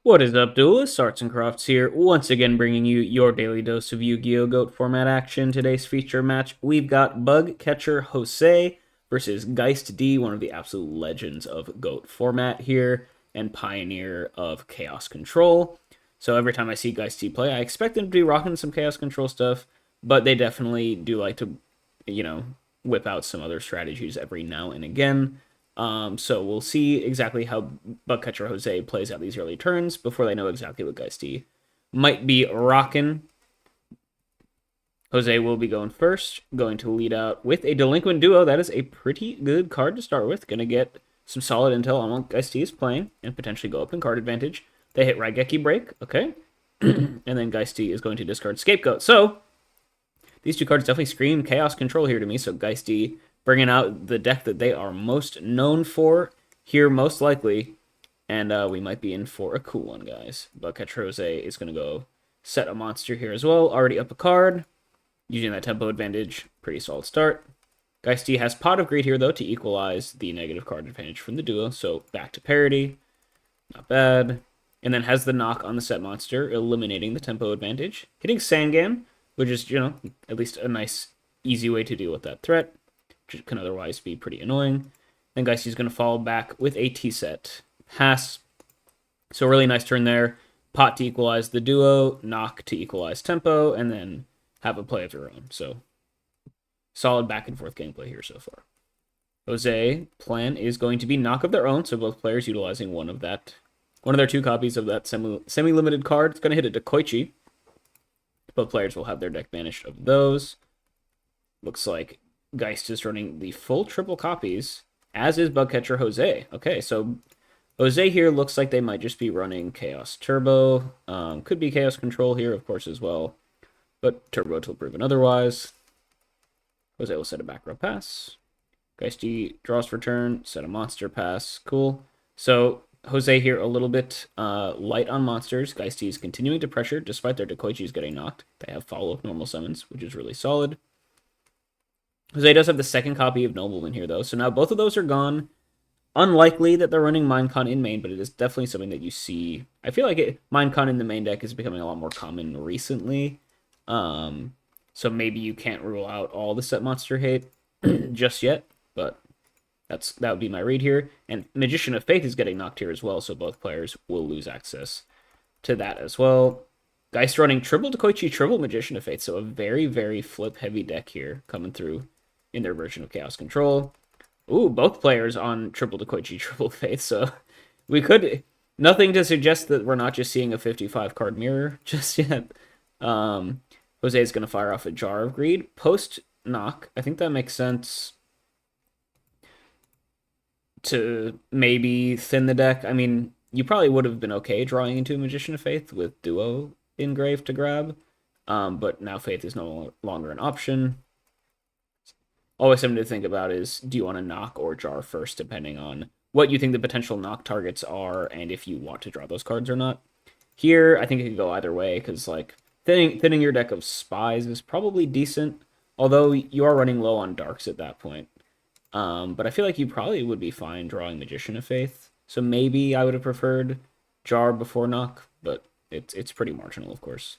What is up, duelists? Arts and Crafts here, once again bringing you your daily dose of Yu-Gi-Oh! GOAT format action. Today's feature match, we've got Bug Catcher Jose versus geistd, one of the absolute legends of GOAT format here, and pioneer of Chaos Control. So every time I see geistd play, I expect them to be rocking some Chaos Control stuff, but they definitely do like to, whip out some other strategies every now and again. So we'll see exactly how Bugcatcher Jose plays out these early turns before they know exactly what geistd might be rocking. Jose will be going first, going to lead out with a Delinquent Duo. That is a pretty good card to start with. Going to get some solid intel on what geistd is playing and potentially go up in card advantage. They hit Raigeki Break, okay. And then geistd is going to discard Scapegoat. So these two cards definitely scream Chaos Control here to me, so geistd bringing out the deck that they are most known for here, most likely. And we might be in for a cool one, guys. Bugcatcher Jose is going to go set a monster here as well. Already up a card. Using that tempo advantage. Pretty solid start. geistd has Pot of Greed here, though, to equalize the negative card advantage from the duo. So back to parity. Not bad. And then has the knock on the set monster, eliminating the tempo advantage. Hitting Sangan, which is, at least a nice, easy way to deal with that threat, which can otherwise be pretty annoying. Then geistd is going to follow back with a T-set. Pass. So really nice turn there. Pot to equalize the duo, knock to equalize tempo, and then have a play of your own. So solid back and forth gameplay here so far. Jose plan is going to be knock of their own, so both players utilizing one of their two copies of that semi-limited card. It's going to hit a Dekoichi. Both players will have their deck banished of those. Looks like geistd is running the full triple copies, as is Bugcatcher Jose. Okay, so Jose here looks like they might just be running Chaos Turbo. Could be Chaos Control here, of course, as well. But Turbo till proven otherwise. Jose will set a back row pass. geistd draws for turn, set a monster pass. Cool. So Jose here a little bit light on monsters. geistd is continuing to pressure despite their Dekoichis getting knocked. They have follow-up normal summons, which is really solid. Jose does have the second copy of Nobleman here, though, so now both of those are gone. Unlikely that they're running Minecon in main, but it is definitely something that you see. I feel like Minecon in the main deck is becoming a lot more common recently. So maybe you can't rule out all the set monster hate just yet, but that would be my read here. And Magician of Faith is getting knocked here as well, so both players will lose access to that as well. geistd running triple Dekoichi, triple Magician of Faith, so a very, very flip-heavy deck here coming through in their version of Chaos Control. Ooh, both players on triple Dekoichi, triple Faith, so we could... Nothing to suggest that we're not just seeing a 55-card mirror just yet. Jose is going to fire off a Jar of Greed. Post-knock, I think that makes sense to maybe thin the deck. I mean, you probably would have been okay drawing into a Magician of Faith with Duo engraved to grab, but now Faith is no longer an option. Always something to think about is, do you want to knock or jar first, depending on what you think the potential knock targets are and if you want to draw those cards or not. Here, I think it could go either way, because like thinning your deck of spies is probably decent, although you are running low on darks at that point. But I feel like you probably would be fine drawing Magician of Faith, so maybe I would have preferred jar before knock, but it's pretty marginal, of course.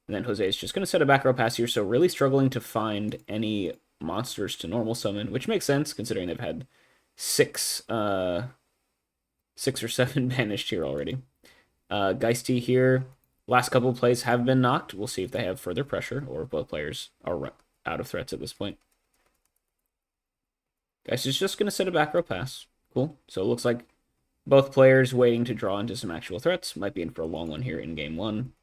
And then Jose is just going to set a back row pass here, so really struggling to find any monsters to normal summon, which makes sense considering they've had six or seven banished here already. geistd here, last couple of plays have been knocked. We'll see if they have further pressure or if both players are out of threats at this point. geistd is just going to set a back row pass. Cool. So it looks like both players waiting to draw into some actual threats. Might be in for a long one here in game one.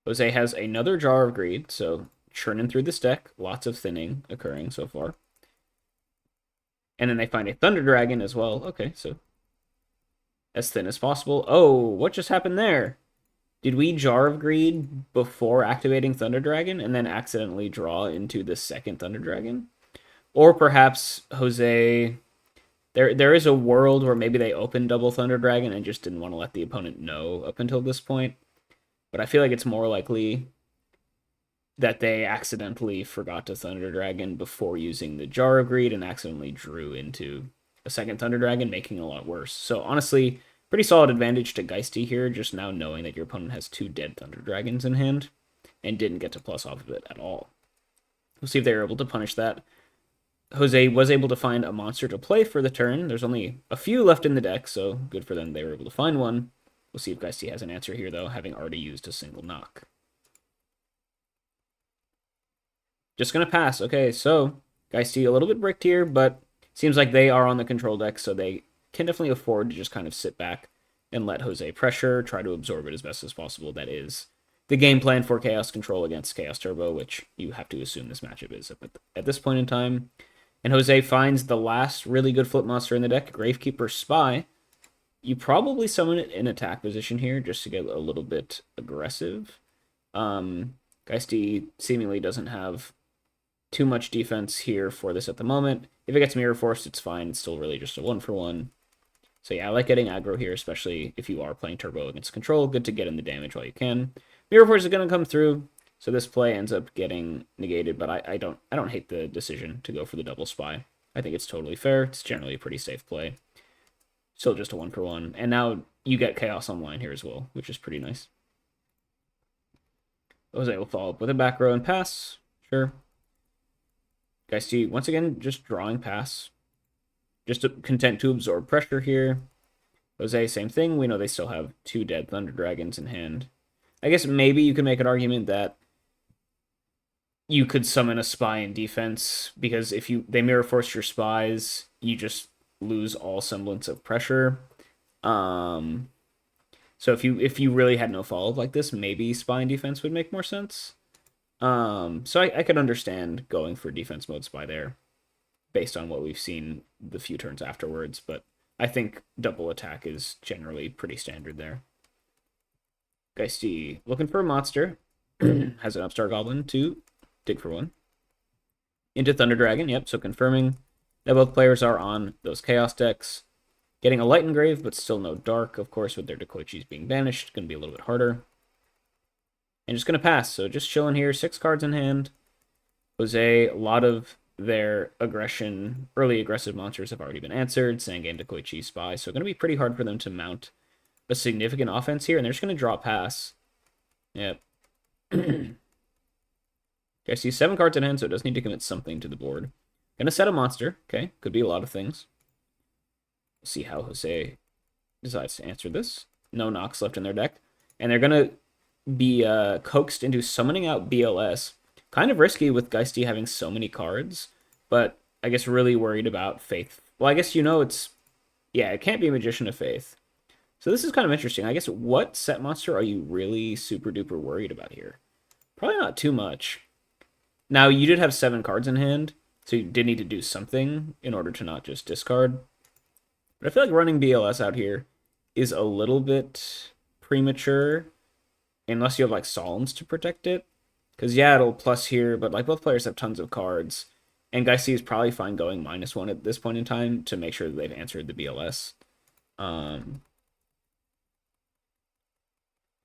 Jose has another Jar of Greed, so churning through this deck. Lots of thinning occurring so far. And then they find a Thunder Dragon as well. Okay, so as thin as possible. Oh, what just happened there? Did we Jar of Greed before activating Thunder Dragon and then accidentally draw into the second Thunder Dragon? Or perhaps Jose... There is a world where maybe they opened double Thunder Dragon and just didn't want to let the opponent know up until this point. But I feel like it's more likely that they accidentally forgot to Thunder Dragon before using the Jar of Greed and accidentally drew into a second Thunder Dragon, making it a lot worse. So honestly, Pretty solid advantage to geisty here, just now knowing that your opponent has 2 dead Thunder Dragons in hand and didn't get to plus off of it at all. We'll see if they're able to punish that. Jose was able to find a monster to play for the turn. There's only a few left in the deck, so good for them. They were able to find one. We'll see if geisty has an answer here, though, having already used a single knock. Just going to pass. Okay, so geisty a little bit bricked here, but seems like they are on the control deck, so they can definitely afford to just kind of sit back and let Jose pressure, try to absorb it as best as possible. That is the game plan for Chaos Control against Chaos Turbo, which you have to assume this matchup is at this point in time. And Jose finds the last really good flip monster in the deck, Gravekeeper Spy. You probably summon it in attack position here just to get a little bit aggressive. Geisty seemingly doesn't have too much defense here for this at the moment. If it gets Mirror Force, it's fine. It's still really just a 1-for-1. So yeah, I like getting aggro here, especially if you are playing Turbo against Control. Good to get in the damage while you can. Mirror Force is going to come through, so this play ends up getting negated, but I don't hate the decision to go for the double spy. I think it's totally fair. It's generally a pretty safe play. Still just a 1-for-1. And now you get Chaos online here as well, which is pretty nice. Jose will follow up with a back row and pass. Sure. Geisty, once again, just drawing pass. Just content to absorb pressure here. Jose, same thing. We know they still have 2 dead Thunder Dragons in hand. I guess maybe you can make an argument that you could summon a spy in defense, because if they mirror force your spies, you just lose all semblance of pressure. So if you really had no follow-up like this, maybe spy in defense would make more sense. So I could understand going for defense mode spy there, based on what we've seen the few turns afterwards, but I think double attack is generally pretty standard there. Geisty looking for a monster. Has an Upstart Goblin to dig for 1. Into Thunder Dragon, yep, so confirming that both players are on those Chaos decks. Getting a Light Engrave, but still no Dark, of course, with their Dekoichis being banished. Going to be a little bit harder. And just going to pass, so just chilling here. 6 cards in hand. Jose, a lot of their early aggressive monsters have already been answered. Sangame, Dekoichi, Spy, so going to be pretty hard for them to mount a significant offense here, and they're just going to draw pass. Yep. Okay, I see 7 cards in hand, so it does need to commit something to the board. Gonna set a monster. Okay, could be a lot of things. We'll see how Jose decides to answer this. No knocks left in their deck. And they're gonna be coaxed into summoning out BLS. Kind of risky with Geisty having so many cards, but I guess really worried about Faith. Well, I guess it's... Yeah, it can't be Magician of Faith. So this is kind of interesting. I guess what set monster are you really super duper worried about here? Probably not too much. Now, you did have 7 cards in hand, so you did need to do something in order to not just discard. But I feel like running BLS out here is a little bit premature, unless you have, like, Solons to protect it. Because, yeah, it'll plus here, but, like, both players have tons of cards. And Geisty is probably fine going -1 at this point in time to make sure that they've answered the BLS.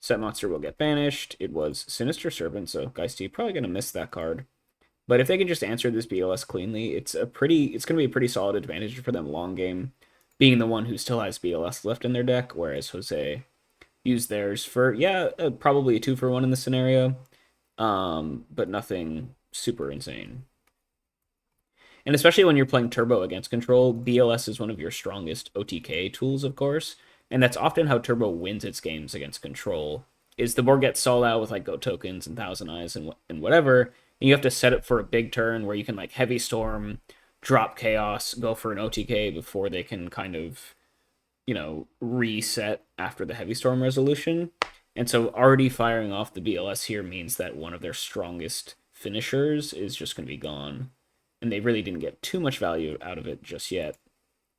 Set monster will get banished. It was Sinister Servant, so Geisty probably going to miss that card. But if they can just answer this BLS cleanly, it's going to be a pretty solid advantage for them long game, being the one who still has BLS left in their deck, whereas Jose used theirs for, probably a 2-for-1 in this scenario, but nothing super insane. And especially when you're playing Turbo against Control, BLS is one of your strongest OTK tools, of course. And that's often how Turbo wins its games against Control, is the board gets stalled out with like Go Tokens and Thousand Eyes and whatever, and you have to set it for a big turn where you can like Heavy Storm, drop Chaos, go for an OTK before they can kind of, reset after the Heavy Storm resolution. And so already firing off the BLS here means that one of their strongest finishers is just going to be gone. And they really didn't get too much value out of it just yet.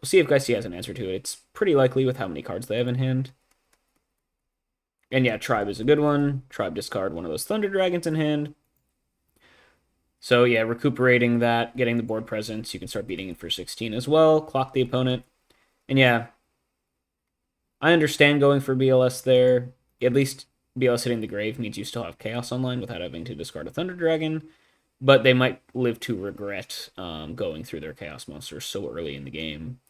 We'll see if Geisty has an answer to it. It's pretty likely with how many cards they have in hand. And yeah, Tribe is a good one. Tribe discard one of those Thunder Dragons in hand. So yeah, recuperating that, getting the board presence. You can start beating it for 16 as well. Clock the opponent. And yeah, I understand going for BLS there. At least BLS hitting the grave means you still have Chaos online without having to discard a Thunder Dragon. But they might live to regret going through their Chaos monsters so early in the game.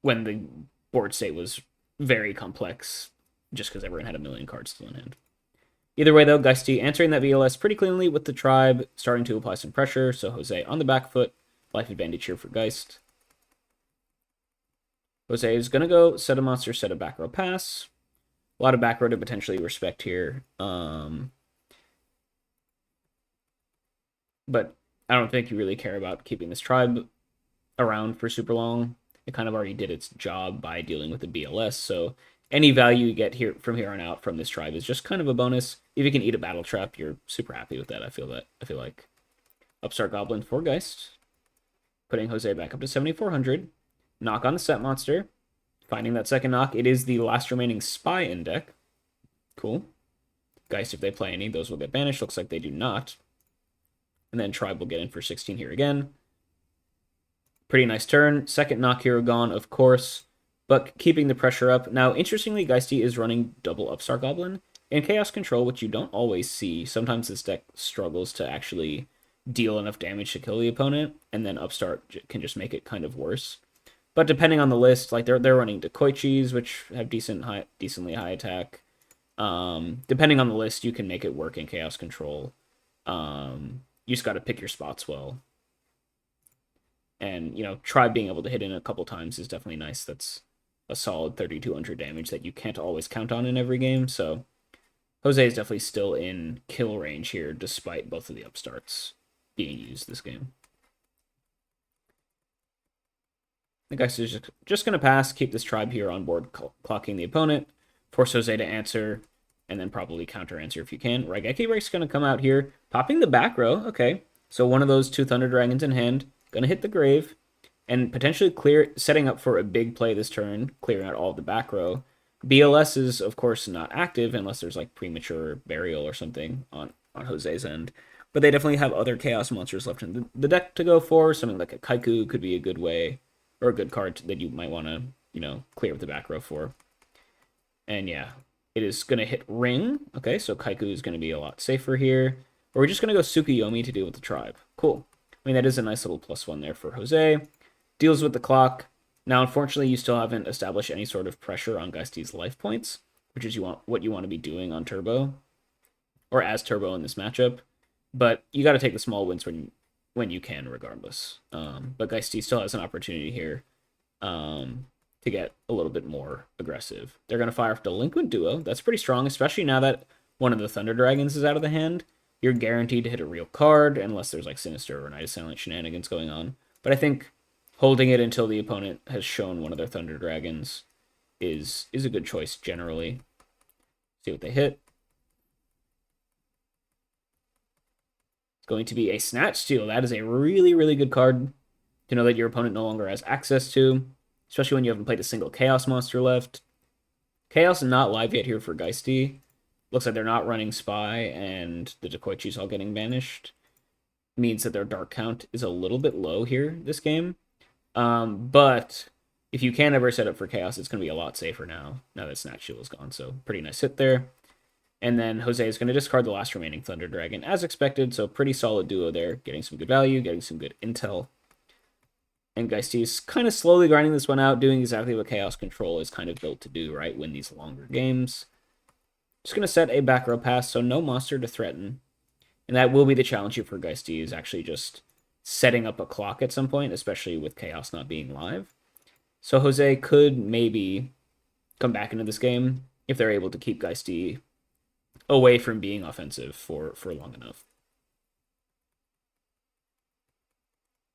when the board state was very complex, just because everyone had a million cards still in hand. Either way, though, geistd answering that VLS pretty cleanly with the tribe starting to apply some pressure. So Jose on the back foot, life advantage here for Geist. Jose is going to go set a monster, set a back row pass. A lot of back row to potentially respect here. But I don't think you really care about keeping this tribe around for super long. It kind of already did its job by dealing with the BLS, so any value you get here from here on out from this tribe is just kind of a bonus. If you can eat a battle trap, you're super happy with that. I feel like Upstart Goblin for Geist, putting Jose back up to 7,400. Knock on the set monster, finding that second knock. It is the last remaining spy in deck. Cool. Geist, if they play any, those will get banished. Looks like they do not. And then tribe will get in for 16 here again. Pretty nice turn. Second knock hero gone, of course, but keeping the pressure up. Now, interestingly, geistd is running double Upstart Goblin in Chaos Control, which you don't always see. Sometimes this deck struggles to actually deal enough damage to kill the opponent, and then Upstart can just make it kind of worse. But depending on the list, like they're running Decoichis, which have decently high attack. Depending on the list, you can make it work in Chaos Control. You just got to pick your spots well. And, Tribe being able to hit in a couple times is definitely nice. That's a solid 3,200 damage that you can't always count on in every game. So Jose is definitely still in kill range here, despite both of the upstarts being used this game. The guy is just going to pass, keep this tribe here on board, clocking the opponent, force Jose to answer, and then probably counter answer if you can. Raigeki Break's going to come out here, popping the back row. Okay, so one of those 2 Thunder Dragons in hand, going to hit the grave, and potentially setting up for a big play this turn, clearing out all of the back row. BLS is, of course, not active unless there's like premature burial or something on Jose's end. But they definitely have other Chaos monsters left in the deck to go for. Something like a Kaiku could be a good way, or a good card that you might want to, clear up the back row for. And yeah, it is going to hit ring. Okay, so Kaiku is going to be a lot safer here. Or we're just going to go Tsukuyomi to deal with the tribe. Cool. I mean, that is a nice little +1 there for Jose. Deals with the clock. Now, unfortunately, you still haven't established any sort of pressure on geistd's life points, which is what you want to be doing on Turbo, or as Turbo in this matchup. But you got to take the small wins when you can, regardless. But geistd still has an opportunity here to get a little bit more aggressive. They're going to fire off Delinquent Duo. That's pretty strong, especially now that one of the Thunder Dragons is out of the hand. You're guaranteed to hit a real card, unless there's like Sinister or Night of Silent shenanigans going on. But I think holding it until the opponent has shown one of their Thunder Dragons is a good choice generally. See what they hit. It's going to be a Snatch Steal. That is a really, really good card to know that your opponent no longer has access to, especially when you haven't played a single Chaos monster left. Chaos is not live yet here for geistd. Looks like they're not running Spy, and the Decoichis all getting banished. Means that their dark count is a little bit low here this game. But if you can ever set up for Chaos, it's going to be a lot safer now that Snatch Shield is gone. So pretty nice hit there. And then Jose is going to discard the last remaining Thunder Dragon as expected. So pretty solid duo there, getting some good value, getting some good intel. And geistd is kind of slowly grinding this one out, doing exactly what Chaos Control is kind of built to do, right? Win these longer games. Just going to set a back row pass, so no monster to threaten. And that will be the challenge here for geistd, is actually just setting up a clock at some point, especially with Chaos not being live. So Jose could maybe come back into this game if they're able to keep geistd away from being offensive for long enough.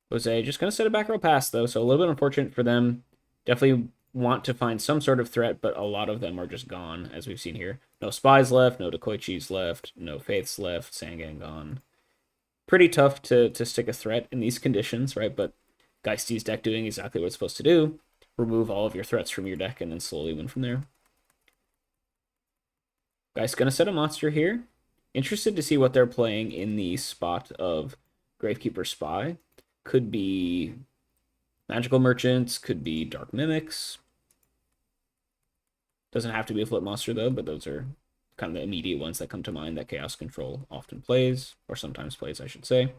Jose just going to set a back row pass, though, so a little bit unfortunate for them. Definitely want to find some sort of threat, but a lot of them are just gone, as we've seen here. No Spies left, no Decoichis left, no Faiths left, Sangan gone. Pretty tough to stick a threat in these conditions, right? But geistd's deck doing exactly what it's supposed to do. Remove all of your threats from your deck and then slowly win from there. Guy's going to set a monster here. Interested to see what they're playing in the spot of Gravekeeper Spy. Could be Magical Merchants, could be Dark Mimics. Doesn't have to be a flip monster, though, but those are kind of the immediate ones that come to mind that Chaos Control often plays, or sometimes plays, I should say.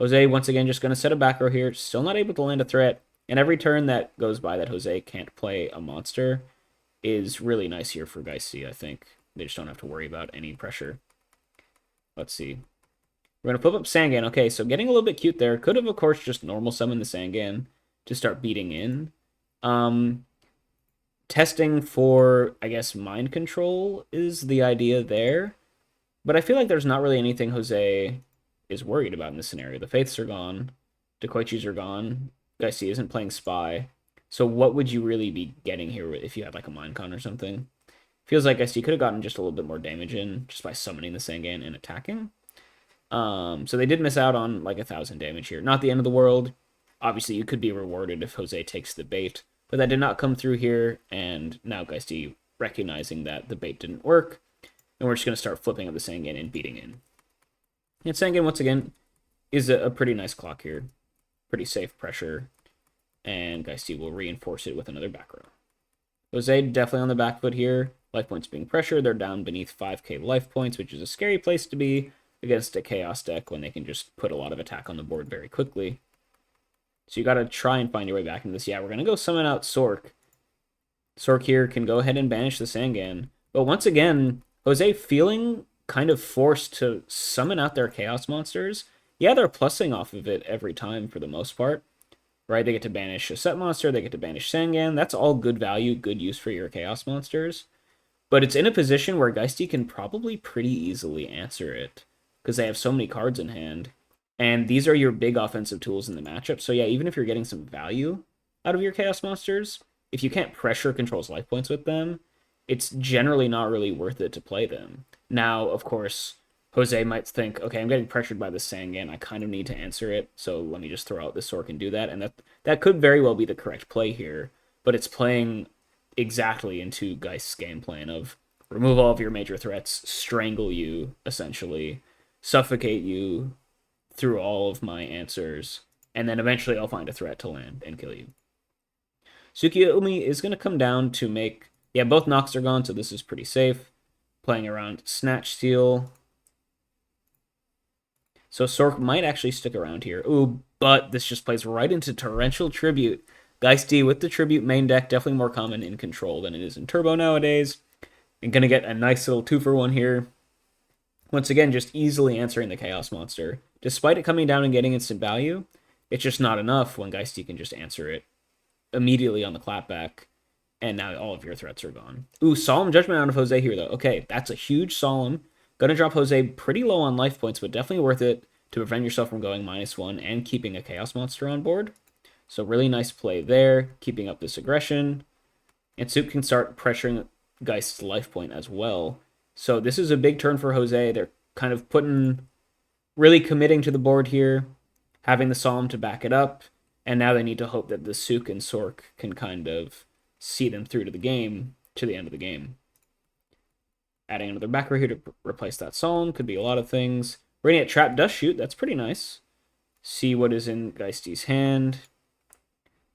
Jose, once again, just going to set a back row here. Still not able to land a threat, And every turn that goes by that Jose can't play a monster is really nice here for geistd, I think. They just don't have to worry about any pressure. Let's see. We're going to flip up Sangan. Okay, so getting a little bit cute there. Could have, of course, just normal summoned the Sangan to start beating in. Testing for, I guess, mind control is the idea there. But I feel like there's not really anything Jose is worried about in this scenario. The Faiths are gone. Dekoichis are gone. geistd isn't playing Spy. So what would you really be getting here if you had like a Mind Con or something? Feels like geistd could have gotten just a little bit more damage in just by summoning the Sangan and attacking. So they did miss out on like 1,000 damage here. Not the end of the world. Obviously, you could be rewarded if Jose takes the bait, but that did not come through here. And now geistd recognizing that the bait didn't work, and we're just going to start flipping up the Sangan and beating in. And Sangan, once again, is a pretty nice clock here. Pretty safe pressure. And geistd will reinforce it with another back row. Jose definitely on the back foot here. Life points being pressured. They're down beneath 5k life points, which is a scary place to be against a Chaos deck when they can just put a lot of attack on the board very quickly. So you got to try and find your way back into this. Yeah, we're going to go summon out Sork. Sork here can go ahead and banish the Sangan. But once again, Jose feeling kind of forced to summon out their Chaos monsters. Yeah, they're plussing off of it every time for the most part. Right, they get to banish a set monster, they get to banish Sangan. That's all good value, good use for your Chaos monsters. But it's in a position where geistd can probably pretty easily answer it, because they have so many cards in hand. And these are your big offensive tools in the matchup. So yeah, even if you're getting some value out of your Chaos monsters, if you can't pressure controls life points with them, it's generally not really worth it to play them. Now, of course, Jose might think, okay, I'm getting pressured by the Sangan, I kind of need to answer it, so let me just throw out the Sork and do that. And that could very well be the correct play here, but it's playing exactly into geistd's game plan of remove all of your major threats, strangle you, essentially, suffocate you through all of my answers, and then eventually I'll find a threat to land and kill you. Tsukiyomi is going to come down to make... Yeah, both knocks are gone, so this is pretty safe. Playing around Snatch Steal. So Sork might actually stick around here. Ooh, but this just plays right into Torrential Tribute. geistd with the Tribute main deck, definitely more common in Control than it is in Turbo nowadays. And going to get a nice little 2-for-1 here. Once again, just easily answering the Chaos monster. Despite it coming down and getting instant value, it's just not enough when geistd can just answer it immediately on the clapback. And now all of your threats are gone. Ooh, Solemn Judgment out of Jose here, though. Okay, that's a huge Solemn. Gonna drop Jose pretty low on life points, but definitely worth it to prevent yourself from going -1 and keeping a Chaos monster on board. So really nice play there, keeping up this aggression. And Soup can start pressuring geistd's life point as well. So this is a big turn for Jose. They're kind of really committing to the board here, having the Solemn to back it up, and now they need to hope that the Sook and Sork can kind of see them through to the end of the game. Adding another back row here to replace that Solemn could be a lot of things. Radiant Trap does shoot, that's pretty nice. See what is in geistd's hand.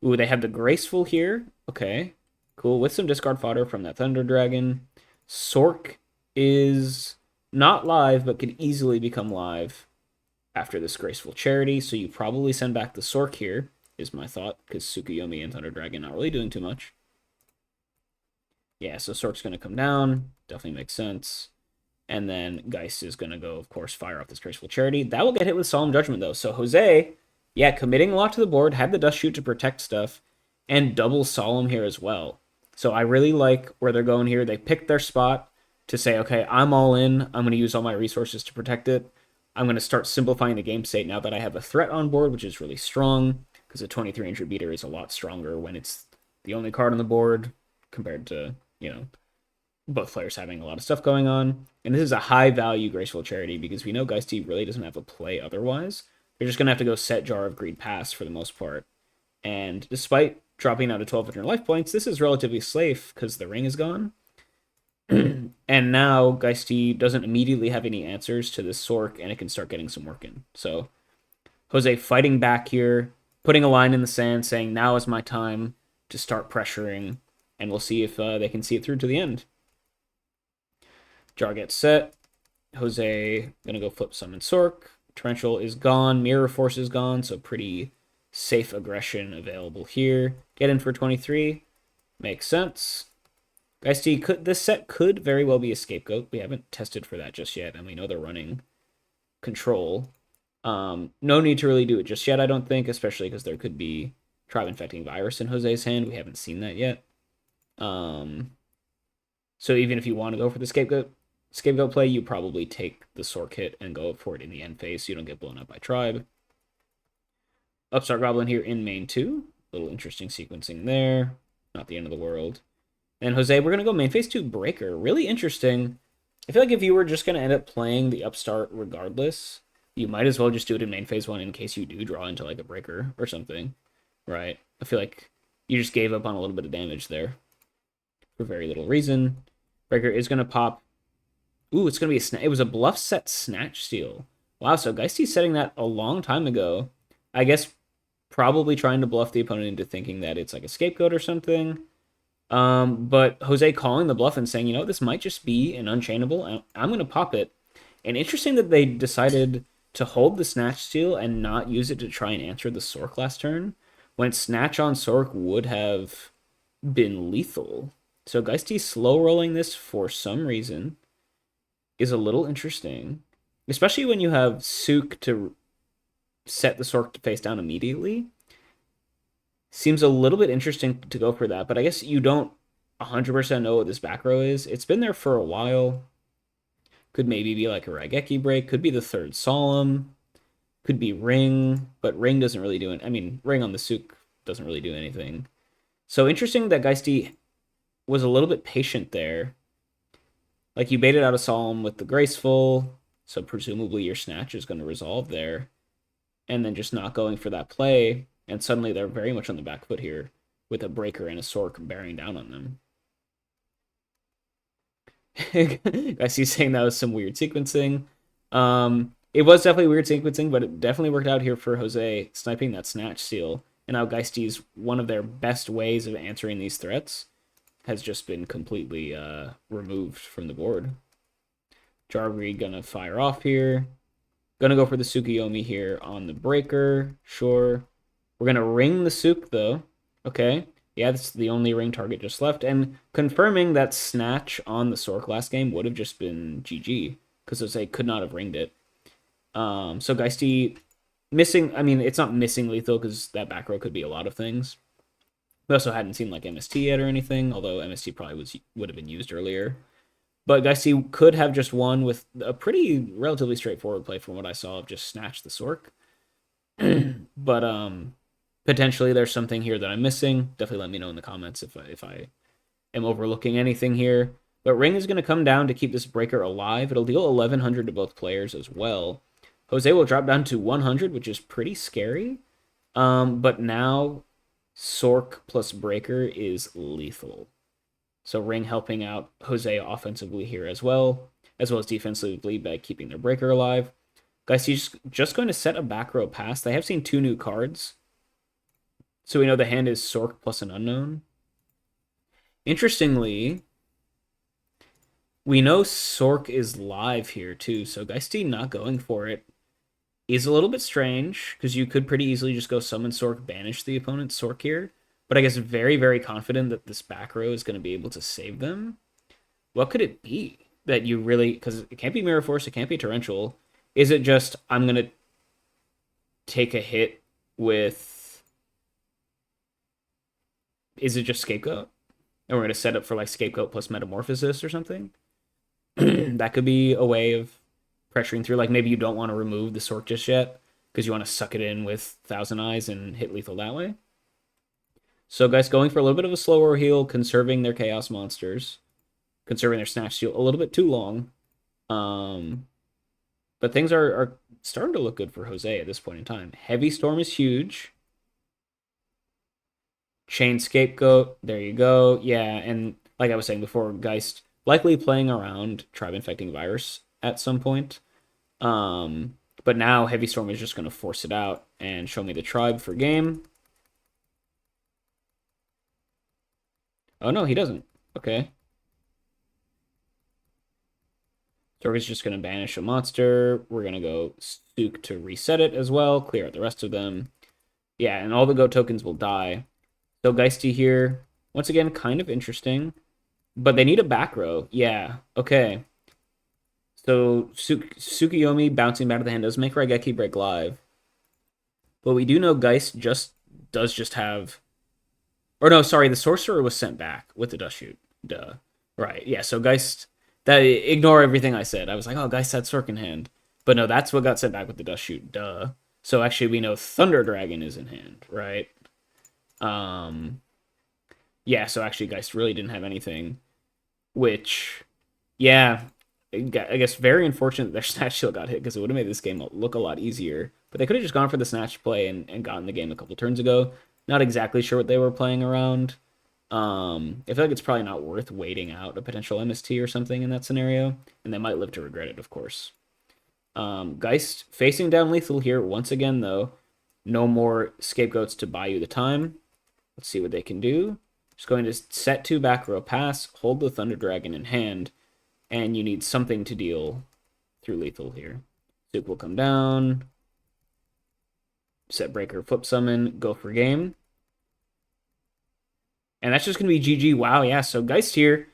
Ooh, they have the Graceful here. Okay, cool, with some discard fodder from that Thunder Dragon. Sork is not live, but could easily become live after this Graceful Charity, so you probably send back the Sork here, is my thought, because Tsukuyomi and Thunder Dragon not really doing too much. Yeah, so Sork's going to come down, definitely makes sense. And then geistd is going to go, of course, fire off this Graceful Charity. That will get hit with Solemn Judgment, though. So Jose, yeah, committing a lot to the board, had the Dust Shoot to protect stuff, and double Solemn here as well. So I really like where they're going here. They picked their spot to say, okay, I'm all in. I'm going to use all my resources to protect it. I'm going to start simplifying the game state now that I have a threat on board, which is really strong, because a 2300 beater is a lot stronger when it's the only card on the board compared to, you know, both players having a lot of stuff going on. And this is a high-value Graceful Charity because we know geistd really doesn't have a play otherwise. They're just going to have to go set Jar of Greed pass for the most part. And despite dropping out of 1,200 life points, this is relatively safe because the ring is gone. And now geistd doesn't immediately have any answers to this Sork, and it can start getting some work in. So Jose fighting back here, putting a line in the sand, saying now is my time to start pressuring, and we'll see if they can see it through to the end. Jar gets set. Jose gonna go flip summon Sork. Torrential is gone. Mirror Force is gone, so pretty safe aggression available here. Get in for 23. Makes sense. geistd could this set could very well be a scapegoat. We haven't tested for that just yet, and we know they're running control. No need to really do it just yet, I don't think, especially because there could be tribe infecting virus in Jose's hand. We haven't seen that yet. So even if you want to go for the scapegoat play, you probably take the Sork hit and go for it in the end phase so you don't get blown up by tribe. Upstart Goblin here in main 2. Little interesting sequencing there. Not the end of the world. And Jose, we're going to go main phase 2 Breaker. Really interesting. I feel like if you were just going to end up playing the Upstart regardless, you might as well just do it in main phase 1 in case you do draw into like a Breaker or something. Right? I feel like you just gave up on a little bit of damage there for very little reason. Breaker is going to pop. Ooh, it's going to be it was a bluff set Snatch Steal. Wow, so geistd's setting that a long time ago. I guess probably trying to bluff the opponent into thinking that it's like a scapegoat or something. But Jose calling the bluff and saying, you know, this might just be an unchainable. I'm going to pop it. And interesting that they decided to hold the Snatch Steal and not use it to try and answer the Sork last turn, when Snatch on Sork would have been lethal. So geistd slow rolling this for some reason is a little interesting, especially when you have Sook to set the Sork to face down immediately. Seems a little bit interesting to go for that, but I guess you don't 100% know what this back row is. It's been there for a while. Could maybe be like a Raigeki break. Could be the third Solemn. Could be Ring, but Ring doesn't really do it. I mean, Ring on the Sook doesn't really do anything. So interesting that geistd was a little bit patient there. Like, you baited out a Solemn with the Graceful, so presumably your Snatch is going to resolve there. And then just not going for that play, and suddenly they're very much on the back foot here with a Breaker and a Sork bearing down on them. I see saying that was some weird sequencing. It was definitely weird sequencing, but it definitely worked out here for Jose, sniping that Snatch Steal. And now geistd's one of their best ways of answering these threats has just been completely removed from the board. Jargri gonna fire off here. Gonna go for the Tsukuyomi here on the Breaker. Sure. We're gonna ring the Sook, though. Okay. Yeah, that's the only ring target just left. And confirming that Snatch on the Sork last game would have just been GG, because Jose could not have ringed it. So geistd missing, I mean, it's not missing lethal, because that back row could be a lot of things. We also hadn't seen like MST yet or anything, although MST probably would have been used earlier. But geistd could have just won with a pretty relatively straightforward play from what I saw of just Snatch the Sork. But potentially there's something here that I'm missing. Definitely let me know in the comments if I am overlooking anything here. But Ring is going to come down to keep this Breaker alive. It'll deal 1100 to both players as well. Jose will drop down to 100, which is pretty scary. But now Sork plus Breaker is lethal. So Ring helping out Jose offensively here as well as defensively by keeping their Breaker alive. Guys, he's just going to set a back row pass. They have seen 2 new cards. So we know the hand is Sork plus an unknown. Interestingly, we know Sork is live here too. So geistd not going for it is a little bit strange, because you could pretty easily just go summon Sork, banish the opponent's Sork here. But I guess very, very confident that this back row is going to be able to save them. What could it be that you really... Because it can't be Mirror Force, it can't be Torrential. Is it just, I'm going to take a hit with... Is it just Scapegoat? And we're going to set up for like Scapegoat plus Metamorphosis or something? That could be a way of pressuring through. Like, maybe you don't want to remove the Sork just yet, because you want to suck it in with Thousand Eyes and hit lethal that way. So guys, going for a little bit of a slower heal, conserving their Chaos Monsters, conserving their Snatch Steal a little bit too long. But things are starting to look good for Jose at this point in time. Heavy Storm is huge. Chain Scapegoat, there you go. Yeah, and like I was saying before, Geist likely playing around Tribe Infecting Virus at some point. But now Heavy Storm is just going to force it out and show me the Tribe for game. Oh, no, he doesn't. Okay. Sork is just going to banish a monster. We're going to go Sook to reset it as well, clear out the rest of them. Yeah, and all the goat tokens will die. So geisty here, once again, kind of interesting. But they need a back row. Yeah, okay. So Tsukiyomi bouncing back to the hand does make Raigeki break live. But we do know Geist just have, or no, sorry, the sorcerer was sent back with the dust shoot. Duh. Right. Yeah. So Geist, that ignore everything I said. I was like, oh, Geist had Sork in hand, but no, that's what got sent back with the dust shoot. Duh. So actually, we know Thunder Dragon is in hand, right? Um. Yeah. So actually, Geist really didn't have anything, which, yeah, I guess very unfortunate that their snatch shield got hit because it would have made this game look a lot easier. But they could have just gone for the snatch play and gotten the game a couple turns ago. Not exactly sure what they were playing around. I feel like it's probably not worth waiting out a potential MST or something in that scenario, and they might live to regret it, of course. Geist facing down lethal here once again, though. No more scapegoats to buy you the time. Let's see what they can do. Just going to set 2 back row pass, hold the Thunder Dragon in hand, and you need something to deal through lethal here. Zook will come down. Set breaker, flip summon, go for game. And that's just going to be GG. Wow, yeah. So Geist here,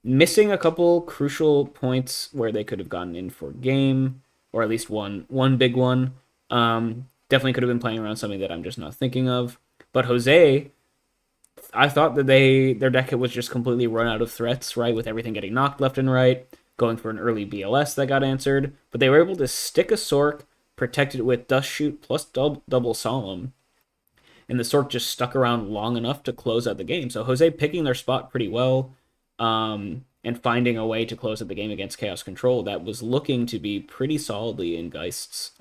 missing a couple crucial points where they could have gotten in for game, or at least one big one. Definitely could have been playing around something that I'm just not thinking of. But Jose, I thought that their deck was just completely run out of threats, right? With everything getting knocked left and right, going for an early BLS that got answered. But they were able to stick a Sork, protect it with Dust Shoot plus double Solemn, and the Sork just stuck around long enough to close out the game. So Jose picking their spot pretty well, and finding a way to close out the game against Chaos Control that was looking to be pretty solidly in Geist's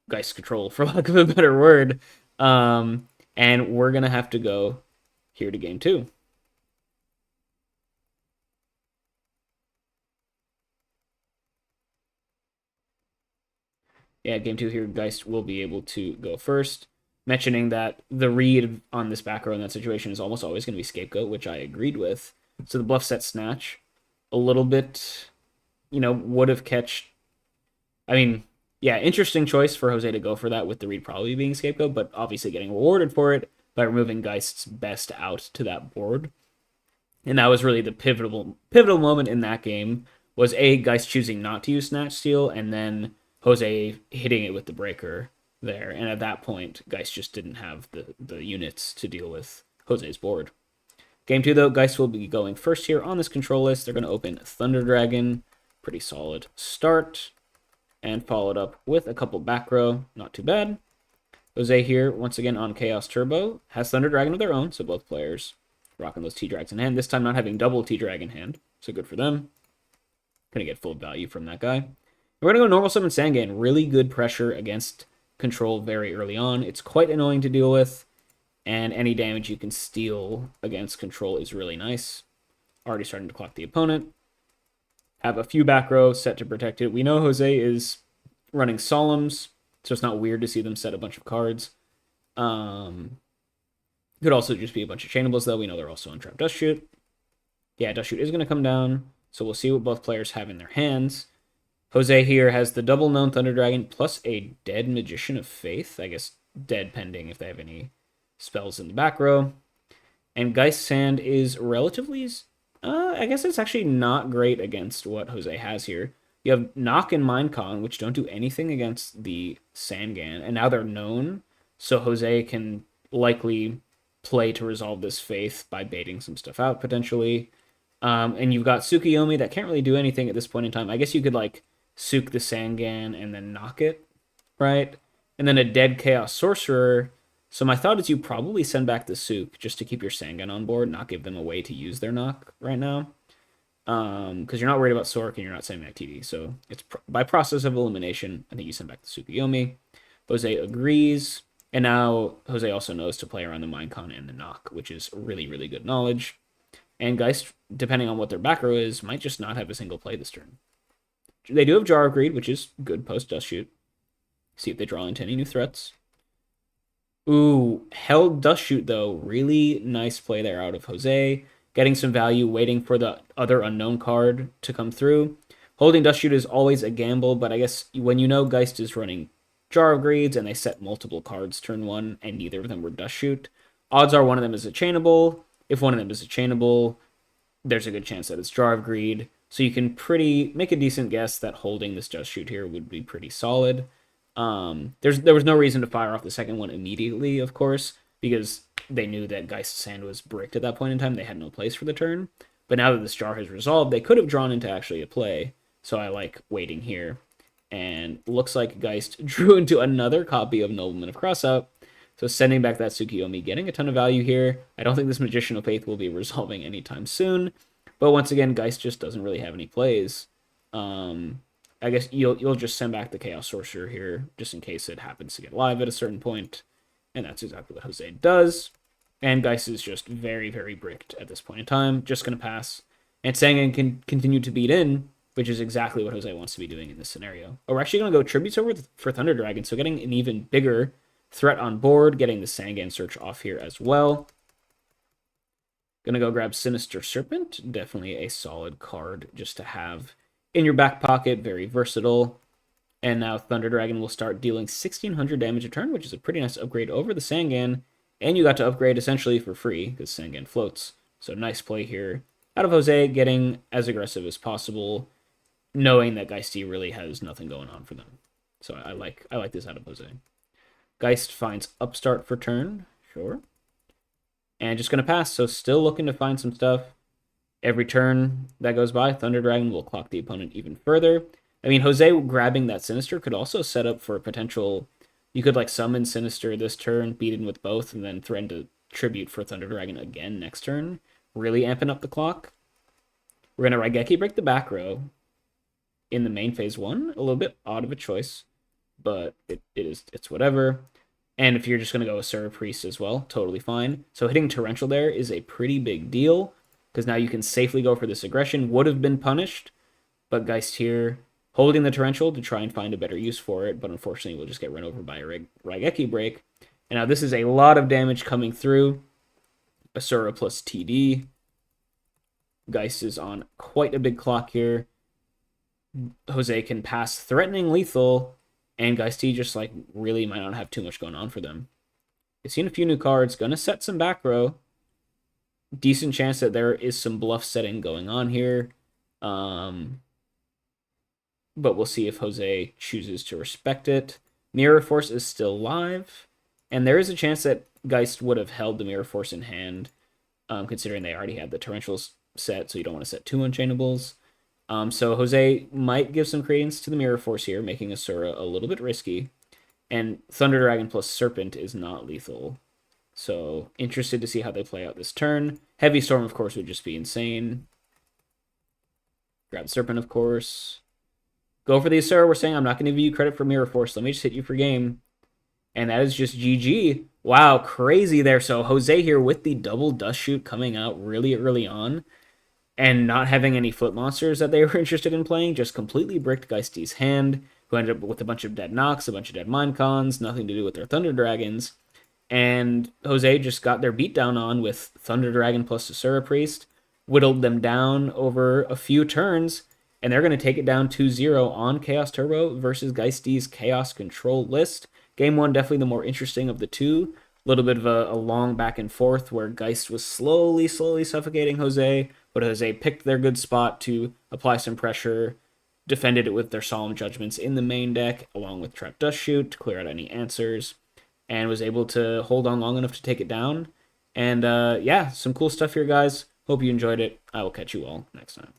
Geist control, for lack of a better word. And we're gonna have to go here to game 2. Yeah, game 2 here, Geist will be able to go first. Mentioning that the read on this back row in that situation is almost always going to be Scapegoat, which I agreed with. So the bluff set Snatch a little bit, would have catched. I mean, yeah, interesting choice for Jose to go for that with the read probably being Scapegoat, but obviously getting rewarded for it by removing Geist's best out to that board. And that was really the pivotal moment in that game was Geist choosing not to use Snatch Steal, and then Jose hitting it with the breaker there. And at that point, Geist just didn't have the units to deal with Jose's board. Game 2, though, Geist will be going first here on this control list. They're going to open Thunder Dragon. Pretty solid start. And followed up with a couple back row. Not too bad. Jose here, once again on Chaos Turbo, has Thunder Dragon of their own, so both players rocking those T-Drags in hand. This time not having double T-Drag in hand, so good for them. Gonna get full value from that guy. We're gonna go normal summon Sangan. Really good pressure against control very early on. It's quite annoying to deal with, and any damage you can steal against control is really nice. Already starting to clock the opponent. Have a few back rows set to protect it. We know Jose is running Solemns, so it's not weird to see them set a bunch of cards. Could also just be a bunch of chainables, though. We know they're also on Trap Dust Shoot. Yeah, Dust Shoot is going to come down, so we'll see what both players have in their hands. Jose here has the double known Thunder Dragon plus a dead Magician of Faith. I guess dead pending if they have any spells in the back row. And Geist Sand is relatively... I guess it's actually not great against what Jose has here. You have Knock and Minecon, which don't do anything against the Sangan, and now they're known, so Jose can likely play to resolve this Faith by baiting some stuff out, potentially. And you've got Tsukiyomi that can't really do anything at this point in time. I guess you could, Sook the Sangan and then knock it, right? And then a dead Chaos Sorcerer. So my thought is you probably send back the Sook just to keep your Sangan on board, not give them a way to use their knock right now. Because you're not worried about Sork and you're not sending back TD. So it's by process of elimination, I think you send back the Tsukiyomi. Jose agrees. And now Jose also knows to play around the Minecon and the knock, which is really, really good knowledge. And Geist, depending on what their back row is, might just not have a single play this turn. They do have Jar of Greed, which is good post Dust Shoot. See if they draw into any new threats. Ooh, held Dust Shoot, though. Really nice play there out of Jose. Getting some value, waiting for the other unknown card to come through. Holding Dust Shoot is always a gamble, but I guess when you know Geist is running Jar of Greeds, and they set multiple cards turn 1, and neither of them were Dust Shoot. Odds are one of them is a chainable. If one of them is a chainable, there's a good chance that it's Jar of Greed. So you can make a decent guess that holding this Dust Shoot here would be pretty solid. There was no reason to fire off the second one immediately, of course, because they knew that Geist's hand was bricked at that point in time. They had no place for the turn. But now that this jar has resolved, they could have drawn into actually a play. So I like waiting here. And looks like Geist drew into another copy of Nobleman of Crossout. So sending back that Tsukiyomi, getting a ton of value here. I don't think this Magician of Faith will be resolving anytime soon. But once again, Geist just doesn't really have any plays. I guess you'll just send back the Chaos Sorcerer here, just in case it happens to get live at a certain point. And that's exactly what Jose does. And Geist is just very, very bricked at this point in time. Just going to pass. And Sangan can continue to beat in, which is exactly what Jose wants to be doing in this scenario. Oh, we're actually going to go Tributes over for Thunder Dragon, so getting an even bigger threat on board, getting the Sangan search off here as well. Going to go grab Sinister Serpent. Definitely a solid card just to have in your back pocket. Very versatile. And now Thunder Dragon will start dealing 1,600 damage a turn, which is a pretty nice upgrade over the Sangan. And you got to upgrade essentially for free, because Sangan floats. So nice play here out of Jose, getting as aggressive as possible, knowing that geistd really has nothing going on for them. So I like this out of Jose. Geist finds Upstart for turn, sure. And just going to pass, so still looking to find some stuff. Every turn that goes by, Thunder Dragon will clock the opponent even further. I mean, Jose grabbing that Sinister could also set up for a potential... You could, like, summon Sinister this turn, beat in with both, and then threaten to tribute for Thunder Dragon again next turn. Really amping up the clock. We're going to Raigeki break the back row in the main phase 1. A little bit odd of a choice, but it's whatever. And if you're just going to go Asura Priest as well, totally fine. So hitting Torrential there is a pretty big deal, because now you can safely go for this aggression. Would have been punished, but Geist here holding the Torrential to try and find a better use for it, but unfortunately we'll just get run over by a Raigeki break. And now this is a lot of damage coming through. Asura plus TD. Geist is on quite a big clock here. Jose can pass threatening lethal, and geistd just like really might not have too much going on for them. You've seen a few new cards, gonna set some back row. Decent chance that there is some bluff setting going on here. But we'll see if Jose chooses to respect it. Mirror Force is still live, and there is a chance that Geist would have held the Mirror Force in hand, considering they already had the Torrentials set, so you don't want to set 2 unchainables. So Jose might give some credence to the Mirror Force here, making Asura a little bit risky. And Thunder Dragon plus Serpent is not lethal. So interested to see how they play out this turn. Heavy Storm, of course, would just be insane. Grab Serpent, of course. Go for the Asura. We're saying I'm not going to give you credit for Mirror Force. Let me just hit you for game. And that is just GG. Wow, crazy there. So Jose here with the double Dust Shoot coming out really early on. And not having any foot monsters that they were interested in playing. Just completely bricked geistd's hand, who ended up with a bunch of dead knocks, a bunch of dead Minecons, nothing to do with their Thunder Dragons. And Jose just got their beatdown on with Thunder Dragon plus Asura Priest. Whittled them down over a few turns. And they're going to take it down 2-0 on Chaos Turbo versus geistd's Chaos Control list. Game 1, definitely the more interesting of the two. A little bit of a long back and forth where Geist was slowly suffocating Jose, but Jose picked their good spot to apply some pressure, defended it with their Solemn Judgments in the main deck, along with Trap Dust Shoot to clear out any answers, and was able to hold on long enough to take it down. And yeah, some cool stuff here, guys. Hope you enjoyed it. I will catch you all next time.